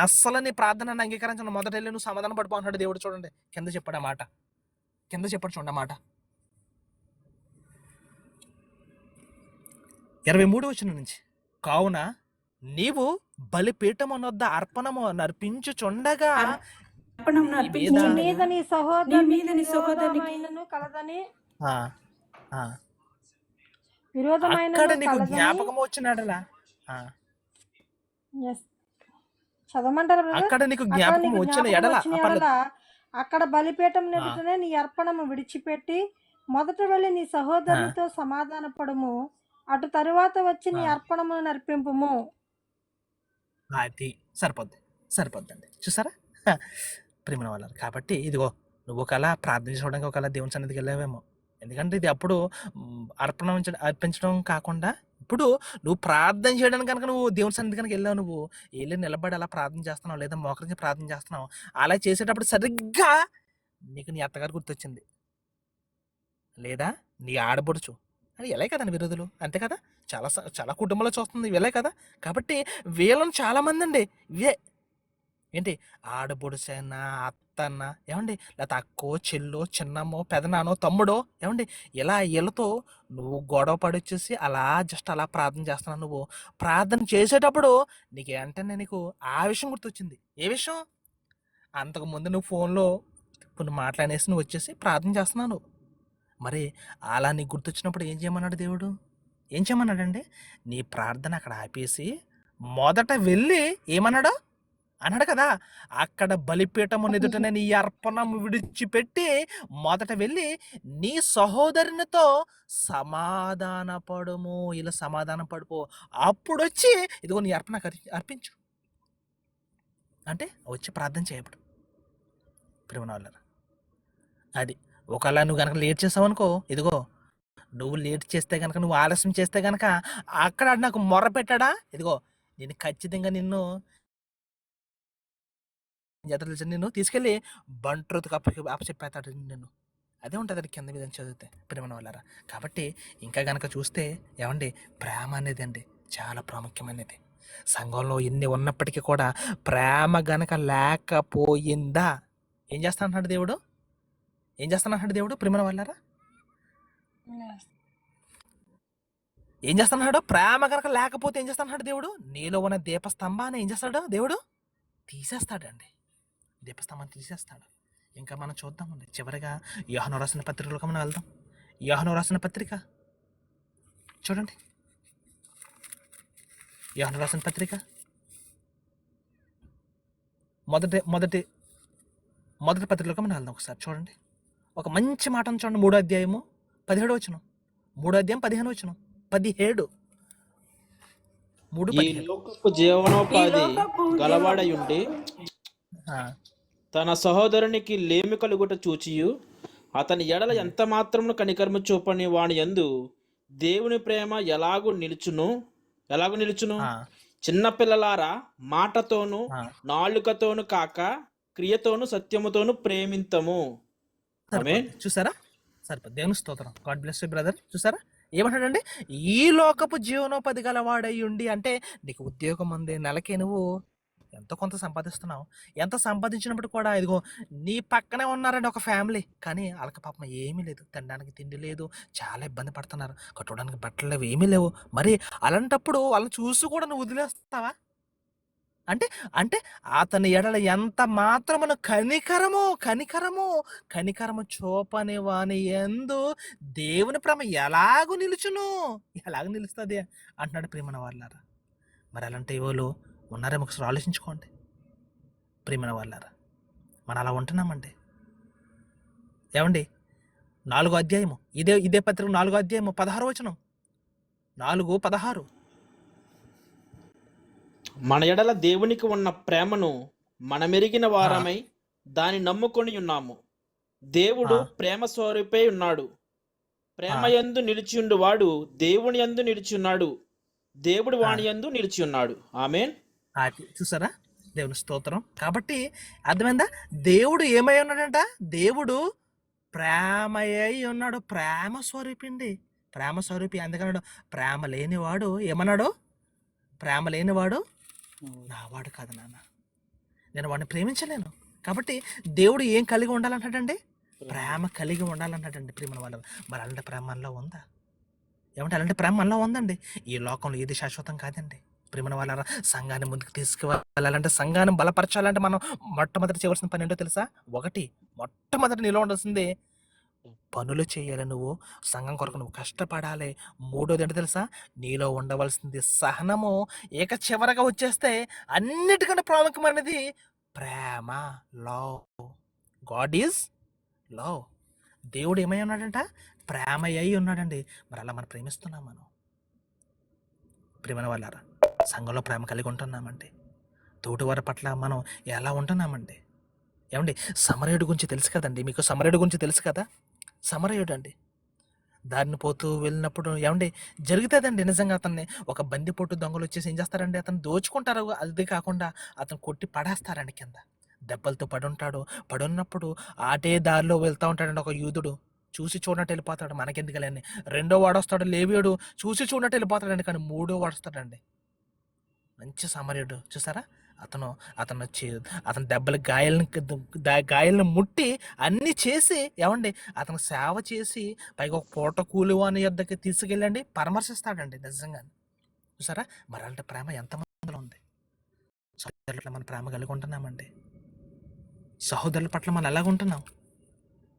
అస్సలు నీ ప్రార్థనను అంగీకరించను, మొదట వెళ్ళి నువ్వు సమాధానం పడిపో అంటాడు దేవుడు. చూడండి కింద చెప్పాడు ఆ మాట, కింద చెప్పాడు చూడండి ఆ మాట. 23వ వచనం నుంచి, కావున నీవు బలిపీఠము నొద్ద అర్పణము నర్పించుచుండగా అర్పణమును నీ అర్పించుచుండగా మీద నీ నీ సహోదరునికి మీద నీ సహోదరునికి విరోధమైనను కలదని ఆ, ఆ, విరోధమైనను అక్కడ నీకు కలదని జ్ఞాపకం వచ్చినాడలా. Yes. చదవమంటారా బ్రదర్? అక్కడ నీకు అక్కడ జ్ఞాపకం నీకు వచ్చిన జ్ఞాపకం ఎడల వచ్చిన ఎడల అక్కడ బలిపీఠం ఎదుటనే నీ అర్పణము విడిచిపెట్టి మొదట వెళ్ళి నీ సహోదరునితో సమాధాన పడము, అటు తరువాత వచ్చి నీ అర్పణమును నర్పింపుము. అది సరిపోద్దండి. చూసారా ప్రేమ వాళ్ళు. కాబట్టి ఇదిగో నువ్వు ఒకలా ప్రార్థించడానికి ఒకలా దేవుని సన్నిధికి వెళ్ళావేమో. ఎందుకంటే ఇది అప్పుడు అర్పించడం కాకుండా, ఇప్పుడు నువ్వు ప్రార్థన చేయడానికి కనుక నువ్వు దేవుని సన్నిధి కనుక వెళ్ళావు, నువ్వు వెళ్ళి నిలబడి అలా ప్రార్థన చేస్తున్నావు, లేదా మోకరించి ప్రార్థన చేస్తున్నావు. అలా చేసేటప్పుడు సరిగ్గా నీకు నీ అత్తగారు గుర్తొచ్చింది, లేదా నీ ఆడబడుచు. అని వెళ్ళే కదండి విరోధులు, అంతే కదా. చాలా కుటుంబంలో చూస్తుంది వెళ్ళే కదా. కాబట్టి వీళ్ళని చాలామంది అండి ఇవే ఏంటి, ఆడబొడుసైనా అత్తన్న, ఏమండి, లేకపోతే అక్కో చెల్లో చిన్నమ్మో పెదనానో తమ్ముడో, ఏమండి, ఇలా వీళ్ళతో నువ్వు గొడవ పడొచ్చేసి అలా జస్ట్ అలా ప్రార్థన చేస్తున్నావు. నువ్వు ప్రార్థన చేసేటప్పుడు నీకు వెంటనే నీకు ఆ విషయం గుర్తొచ్చింది. ఏ విషయం? అంతకుముందు నువ్వు ఫోన్లో కొన్ని మాట్లాడేసి నువ్వు వచ్చేసి ప్రార్థన చేస్తున్నావు. మరి అలా నీకు గుర్తొచ్చినప్పుడు ఏం చేయమన్నాడు దేవుడు? ఏం చేయమన్నాడండి? నీ ప్రార్థన అక్కడ ఆపేసి మొదట వెళ్ళి ఏమన్నాడు అన్నాడు కదా, అక్కడ బలిపీఠము ఎదుటనే నీ అర్పణము విడిచిపెట్టి మొదట వెళ్ళి నీ సహోదరునితో సమాధాన పడుము. ఇలా సమాధాన పడిపో, అప్పుడు వచ్చి ఇదిగో నీ అర్పణ అర్పించు అంటే వచ్చి ప్రార్థన చేయబడు. ప్రేమనాళ్ళరా, అది ఒకవేళ నువ్వు కనుక లేట్ చేసావు అనుకో, ఇదిగో నువ్వు లేట్ చేస్తే కనుక, నువ్వు ఆలస్యం చేస్తే కనుక అక్కడ నాకు మొర్ర పెట్టాడా, ఇదిగో నేను ఖచ్చితంగా నిన్ను జతలు నిన్ను తీసుకెళ్ళి బంట్రోతుకు అప్పచెప్పేస్తాడు నిన్ను. అదే ఉంటుంది కింద మీద చదివితే ప్రేమ వాళ్ళరా. కాబట్టి ఇంకా గనక చూస్తే ఏమండి, ప్రేమ అనేది అండి చాలా ప్రాముఖ్యమైనది. సంఘంలో ఎన్ని ఉన్నప్పటికీ కూడా ప్రేమ గనక లేకపోయిందా ఏం చేస్తానంటాడు దేవుడు? ఏం చేస్తానంటాడు దేవుడు? ప్రేమ వాళ్ళరా ఏం చేస్తాడు? ప్రేమ గనక లేకపోతే ఏం చేస్తాడు దేవుడు? నీలో ఉన్న దీపస్తంభాన్ని ఏం చేస్తాడు దేవుడు? తీసేస్తాడండి. దీపస్తంభాన్ని తీసేస్తాడు. ఇంకా మనం చూద్దామండి. చివరిగా యోహాను రాసిన పత్రికలోకి మనం వెళ్దాం. యోహాను రాసిన పత్రిక చూడండి. యోహాను రాసిన పత్రిక మొదటి మొదటి మొదటి పత్రికలోకి మనం వెళ్దాం. ఒకసారి చూడండి. ఒక మంచి మాటను చూడండి. 3వ అధ్యాయము 17వ వచనం. 3వ అధ్యాయం 15వ వచనం. 17 ఈ 3:17. లోకపు జీవనోపాధి గలవాడై ఉండి ఆ, తన సహోదరునికి లేమి కలుగుట చూచియు అతని ఎడల ఎంత మాత్రమును కనికరము చూపని వాని యందు దేవుని ప్రేమ ఎలాగు నిలుచును ఆ, చిన్నపిల్లలారా, మాటతోను ఆ. నాలుకతోను కాక క్రియతోను సత్యముతోను ప్రేమింతము. ఆమేన్. సరిపోద్ది. చూసారా? సరిపోద్ది. దేవుని స్తోత్రం. God bless you brother. చూసారా ఏమంటాడండి? ఈ లోకపు జీవనోపాధి గలవాడై ఉండి అంటే నీకు ఉద్యోగం ఉంది, నెలకి నువ్వు ఎంతో కొంత సంపాదిస్తున్నావు. ఎంత సంపాదించినప్పుడు కూడా ఇదిగో నీ పక్కనే ఉన్నారండి ఒక ఫ్యామిలీ, కానీ వాళ్ళకి పాపం ఏమీ లేదు. తినడానికి తిండి లేదు, చాలా ఇబ్బంది పడుతున్నారు, కట్టుకోవడానికి బట్టలు లేవు, ఏమీ లేవు. మరి అలాంటప్పుడు వాళ్ళని చూసి కూడా నువ్వు వదిలేస్తావా? అంటే అంటే అతని ఎడల ఎంత మాత్రమును కనికరము చూపని వాని యందు దేవుని ప్రేమ ఎలాగూ నిలుస్తుంది అంటున్నాడు ప్రియమైన వాళ్ళారా. మరి అలాంటి వాళ్ళు ఉన్నారేమో ఒకసారి ఆలోచించుకోండి ప్రియమైన వాళ్ళారా. మనం అలా ఉంటున్నామండి. ఏమండి? 4వ అధ్యాయము ఇదే పత్రిక 4వ అధ్యాయము 16వ వచనం. 4:16. మన ఎడల దేవునికి ఉన్న ప్రేమను మనమెరిగిన వారమై దాన్ని నమ్ముకొని ఉన్నాము. దేవుడు ప్రేమ స్వరూపై ఉన్నాడు. ప్రేమ యందు నిలిచియుండు వాడు దేవుని యందు నిలిచియున్నాడు, దేవుడు వాని యందు నిలిచియున్నాడు. ఆమేన్. చూసారా? దేవుని స్తోత్రం. కాబట్టి అర్థమైందా? దేవుడు ఏమై ఉన్నాడంట? దేవుడు ప్రేమయ్యి ఉన్నాడు. ప్రేమ స్వరూపిండి, ప్రేమ స్వరూపి. అందుకన్నాడు ప్రేమ లేనివాడు ఏమన్నాడు? ప్రేమ లేనివాడు నావాడు కాదు నాన్న, నేను వాడిని ప్రేమించలేను. కాబట్టి దేవుడు ఏం కలిగి ఉండాలంటాడండి? ప్రేమ కలిగి ఉండాలంటాడండి ప్రేమ వాళ్ళ. మరి అలాంటి ప్రేమ మనలో ఉందా? ఏమంటే అలాంటి ప్రేమ మనలో ఉందండి. ఈ లోకంలో ఏది శాశ్వతం కాదండి ప్రేమ వాళ్ళ. సంఘాన్ని ముందుకు తీసుకువెళ్ళాలంటే, సంఘాన్ని బలపరచాలంటే మనం మొట్టమొదటి చేయవలసిన పని ఏంటో తెలుసా? మొట్టమొదటి నీలో ఉండాల్సింది పనులు చేయాలి. నువ్వు సంఘం కొరకు నువ్వు కష్టపడాలి. 3వది ఏంటో తెలుసా? నీలో ఉండవలసింది సహనము. ఇక చివరగా వచ్చేస్తే అన్నిటికన్నా ప్రాముఖ్యమైనది ప్రేమ, లవ్. God is love. దేవుడు ఏమై ఉన్నాడంట? ప్రేమ అయి ఉన్నాడండి. మరి అలా మనం ప్రేమిస్తున్నాం. మనం ప్రేమ వాళ్ళారా సంఘంలో ప్రేమ కలిగి ఉంటున్నామండి. తోటివారి పట్ల మనం ఎలా ఉంటున్నామండి? ఏమండి? సమరయుడు గురించి తెలుసు కదండి మీకు. సమరయుడు గురించి తెలుసు కదా? సమరయుడు అండి దారిని పోతూ వెళ్ళినప్పుడు ఏమండి జరుగుతుందండి నిజంగా. అతన్ని ఒక బందిపోటు దొంగలు వచ్చేసి ఏం చేస్తారండి? అతను దోచుకుంటారు. అది కాకుండా అతను కొట్టి పడేస్తారండి కింద. దెబ్బలతో పడున్నప్పుడు ఆటే దారిలో వెళ్తూ ఉంటాడండి ఒక యూదుడు. చూసి చూడనట్టు వెళ్ళిపోతాడు. మనకెందుకులేని. 2వ వాడు వస్తాడు లేవియుడు, చూసి చూడనట్టు వెళ్ళిపోతాడండి. కానీ 3వ వాడు వస్తాడండి మంచి సమరయుడు. చూసారా? అతను వచ్చి అతని దెబ్బలు గాయాలను ముట్టి అన్నీ చేసి ఏమండి అతను సేవ చేసి పైగా ఒక పూట కూలి వాని యొద్దకి తీసుకెళ్ళండి పరామర్శిస్తాడండి నిజంగా. చూసారా? మరి అలాంటి ప్రేమ ఎంతమందిలో ఉంది? సహోదరుల పట్ల మన ప్రేమ కలిగి ఉంటున్నామండి. సహోదరుల పట్ల మనం ఎలాగ ఉంటున్నాం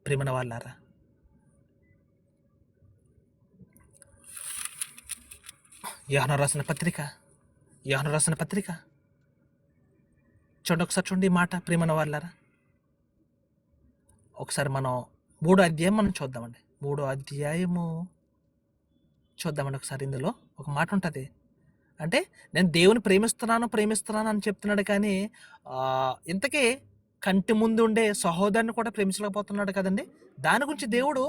ప్రేమన వాళ్ళారా? యోహాను రాసిన పత్రిక చూడండి. ఒకసారి చూడండి ఈ మాట ప్రేమన వాళ్ళారా. ఒకసారి మనం 3వ అధ్యాయం మనం చూద్దామండి. 3వ అధ్యాయము చూద్దామండి. ఒకసారి ఇందులో ఒక మాట ఉంటుంది. అంటే నేను దేవుని ప్రేమిస్తున్నాను అని చెప్తున్నాడు, కానీ ఇంతకీ కంటి ముందు ఉండే సహోదరుని కూడా ప్రేమించలేకపోతున్నాడు కదండి. దాని గురించి దేవుడు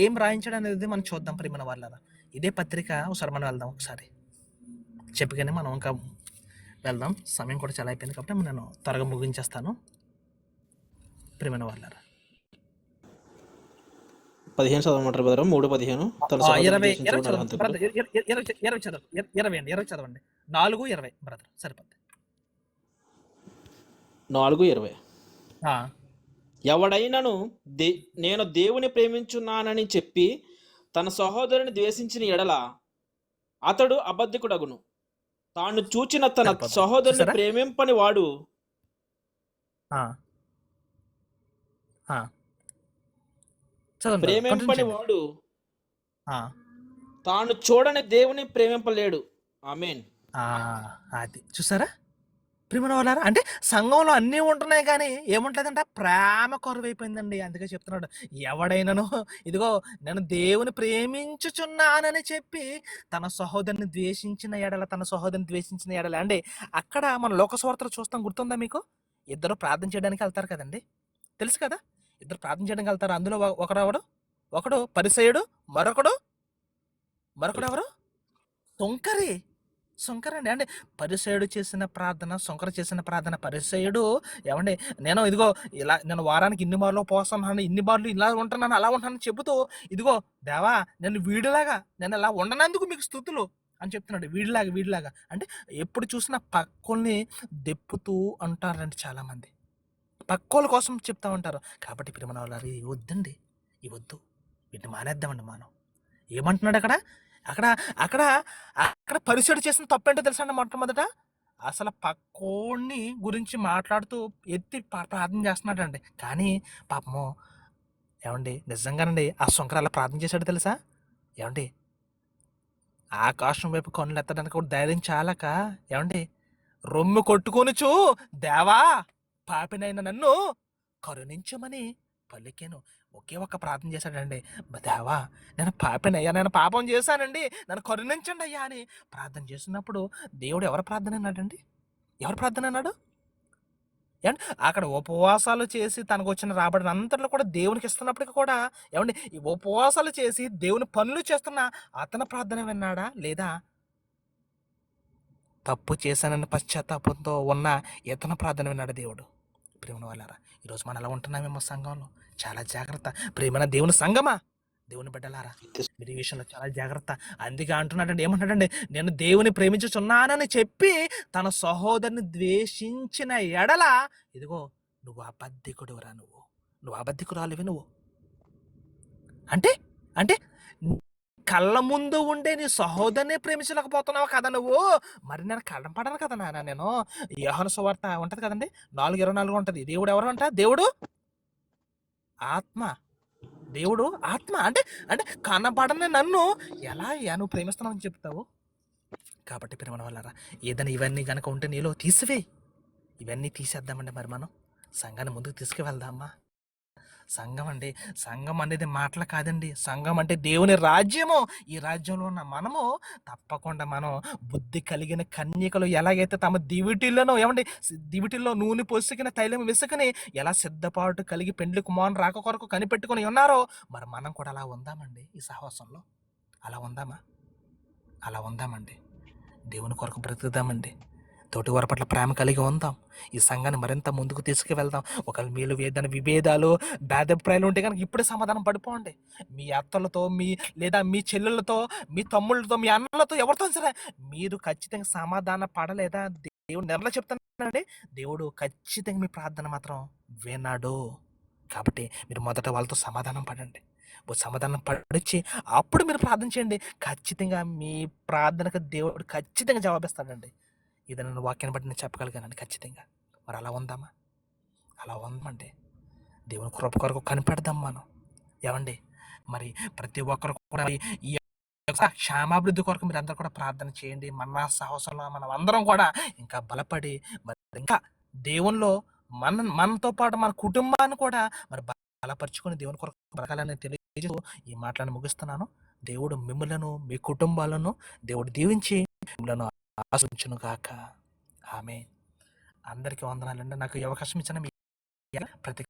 ఏం రాయించాడు అనేది మనం చూద్దాం ప్రేమన వాళ్ళారా. ఇదే పత్రిక ఒకసారి మనం వెళ్దాం. ఒకసారి చెప్పగానే మనం ఇంకా వెళ్దాం. సమయం కూడా చాలా అయిపోయింది కాబట్టి నేను త్వరగా ముగించేస్తాను ప్రేమన వాళ్ళారా. 15 చదవమంటారు బ్రదర్? 3:15. 20 చదవండి. 4:20 బ్రదర్ సరిపోద్ది. 4:20. ఎవడైనను నేను దేవుని ప్రేమించున్నానని చెప్పి తన సహోదరుని ద్వేషించిన ఎడల అతడు అబద్ధికుడగును. తాను చూచిన తన సహోదరుని ప్రేమింపని వాడు ఆ, చదవండి brother. Continue ప్రేమింపని చేయండి. వాడు ఆ, తాను చూడని దేవుని ప్రేమింపలేడు. ఆమేన్. ఆ, అది చూసారా ప్రియమైన వాళ్ళారా? అంటే సంఘంలో అన్నీ ఉంటున్నాయి కానీ ఏముంటుందంటే ప్రేమ కొరవైపోయిందండి. అందుకే చెప్తున్నాడు, ఎవడైనాను ఇదిగో నేను దేవుని ప్రేమించుచున్నానని చెప్పి తన సహోదరుని ద్వేషించిన ఎడల అండి. అక్కడ మన లోకస్వార్తలు చూస్తాం, గుర్తుందా మీకు? ఇద్దరు ప్రార్థన చేయడానికి వెళ్తారు కదండి, తెలుసు కదా? ఇద్దరు ప్రార్థన చేయడానికి వెళ్తారు. అందులో ఒకడు పరిసయుడు, మరొకడు ఎవరు? సొంకరి. సొంకరండి. అంటే పరిసయుడు చేసిన ప్రార్థన, సొంకర చేసిన ప్రార్థన. పరిసయుడు ఏమండి, నేను వారానికి ఇన్ని మార్లు పోస్తున్నాను, ఇన్ని మార్లు ఇలా ఉంటున్నాను, అలా ఉంటున్నాను చెబుతూ, ఇదిగో దేవా నేను ఇలా ఉండనందుకు మీకు స్తుతులు అని చెప్తున్నాడు. వీడిలాగా అంటే ఎప్పుడు చూసినా పక్కోల్ని దెప్పుతూ అంటారండి చాలామంది. పక్కోళ్ళ కోసం చెప్తా ఉంటారు. కాబట్టి ప్రియమైన వాళ్ళారు, ఇవి వద్దండి, ఇవి వద్దు, వీటిని మానేద్దామండి మనం. ఏమంటున్నాడు అక్కడ అక్కడ అక్కడ అక్కడ పరిసయుడు చేసిన తప్పేంటో తెలుసా అండి? మొట్టమొదట అసలు పక్కోడిని గురించి మాట్లాడుతూ ఎత్తి ప్రార్థన చేస్తున్నాడండి. కానీ పాపము ఏమండి, నిజంగానండి ఆ శంకర్ అలా ప్రార్థన చేశాడు తెలుసా ఏమండి? ఆకాశం వైపు కన్నులు ఎత్తడానికి కూడా ధైర్యం చాలక ఏమండి రొమ్ము కొట్టుకొనుచు, దేవా పాపినైన నన్ను కరుణించమని పలికెను. ఒకే ఒక్క ప్రార్థన చేశాడండి. దేవా నేను పాపినయ్యా, నేను పాపం చేశానండి, నన్ను కరుణించండి అయ్యా అని ప్రార్థన చేసినప్పుడు దేవుడు ఎవరి ప్రార్థన అన్నాడండి? ఎవరి ప్రార్థన అన్నాడు? ఏమండి అక్కడ ఉపవాసాలు చేసి తనకు వచ్చిన రాబడిన అంతట్లో కూడా దేవునికి ఇస్తున్నప్పటికీ కూడా ఏమండి ఈ ఉపవాసాలు చేసి దేవుని పనులు చేస్తున్న అతని ప్రార్థన విన్నాడా? లేదా తప్పు చేశానన్న పశ్చాత్తాపంతో ఉన్న ఇతని ప్రార్థన విన్నాడు దేవుడు? ప్రేమను వాళ్ళారా, ఈరోజు మనం అలా ఉంటున్నామేమో సంఘంలో. చాలా జాగ్రత్త ప్రియమైన దేవుని సంఘమా, దేవుని బిడ్డలారా, మీరు ఈ విషయంలో చాలా జాగ్రత్త. అందుకే అంటున్నాడండి, ఏమంటాడండి? నేను దేవుని ప్రేమించుచున్నానని చెప్పి తన సహోదరుని ద్వేషించిన ఎడల, ఇదిగో నువ్వు అబద్ధికుడురా, నువ్వు అబద్ధికురాలివి. నువ్వు అంటే అంటే కళ్ళ ముందు ఉండే నీ సహోదరుని ప్రేమించలేకపోతున్నావు కదా నువ్వు. మరి నేను కళ్ళం పడను కదా నాన్న. నేను యోహాను సువార్త ఉంటది కదండి, 4:24 ఉంటది. దేవుడు ఎవరు అంట? దేవుడు ఆత్మ. దేవుడు ఆత్మ. అంటే అంటే కనబడని నన్ను ఎలా నువ్వు ప్రేమిస్తున్నావు అని చెప్తావు? కాబట్టి ప్రేమ వాళ్ళారా, ఏదైనా ఇవన్నీ కనుక ఉంటే నీలో తీసివేయి. ఇవన్నీ తీసేద్దామండి. మరి మనం సంఘాన్ని ముందుకు తీసుకువెళ్దామా? సంఘం అనేది మాటలు కాదండి. సంఘం అంటే దేవుని రాజ్యము. ఈ రాజ్యంలో ఉన్న మనము తప్పకుండా మనం బుద్ధి కలిగిన కన్యకలు ఎలాగైతే తమ దివిటిల్లో నూనె పొసుకిన తైలం విసుకుని ఎలా సిద్ధపాటు కలిగి పెండ్లి కుమారుని రాక కొరకు కనిపెట్టుకుని ఉన్నారో, మరి మనం కూడా అలా ఉందామండి. ఈ సహవాసంలో అలా ఉందామండి. దేవుని కొరకు బ్రతుకుదామండి. తోటి వారి పట్ల ప్రేమ కలిగి ఉందాం. ఈ సంఘాన్ని మరింత ముందుకు తీసుకువెళ్దాం. ఒకవేళ మీలో ఏదైనా విభేదాలు, భేదాభిప్రాయాలు ఉంటే కనుక ఇప్పుడే సమాధానం పడిపోండి. మీ అత్తలతో, లేదా మీ చెల్లెళ్ళతో, మీ తమ్ముళ్ళతో, మీ అన్నలతో, ఎవరితో సరే మీరు ఖచ్చితంగా సమాధాన పడలేదా? దేవుడు నెరలో చెప్తానండి, దేవుడు ఖచ్చితంగా మీ ప్రార్థన మాత్రం విన్నాడు. కాబట్టి మీరు మొదట వాళ్ళతో సమాధానం పడండి. సమాధానం పడిచి అప్పుడు మీరు ప్రార్థన చేయండి. ఖచ్చితంగా మీ ప్రార్థనకు దేవుడు ఖచ్చితంగా జవాబిస్తాడండి. ఇది నన్ను వాక్యాన్ని బట్టి నేను చెప్పగలిగానండి ఖచ్చితంగా. మరి అలా ఉందామండి. దేవుని కృప కొరకు కనిపెడదాం మనం. ఏమండి మరి ప్రతి ఒక్కరు కూడా ఈ క్షేమాభివృద్ధి కొరకు మీరు అందరూ కూడా ప్రార్థన చేయండి. మన సాహసంలో మనం అందరం కూడా ఇంకా బలపడి మరి ఇంకా దేవునిలో మనతో పాటు మన కుటుంబాన్ని కూడా మరి బలపరుచుకొని దేవుని కొరకు బ్రతకాలని తెలియజేస్తూ ఈ మాటలను ముగిస్తున్నాను. దేవుడు మిమ్మలను, మీ కుటుంబాలను దేవుడు దీవించి మిమ్మలను ఆశించును గాక. ఆమేన్. అందరికీ వందనాలండి. నాకు ఈ అవకాశం ఇచ్చిన మీ ప్రతి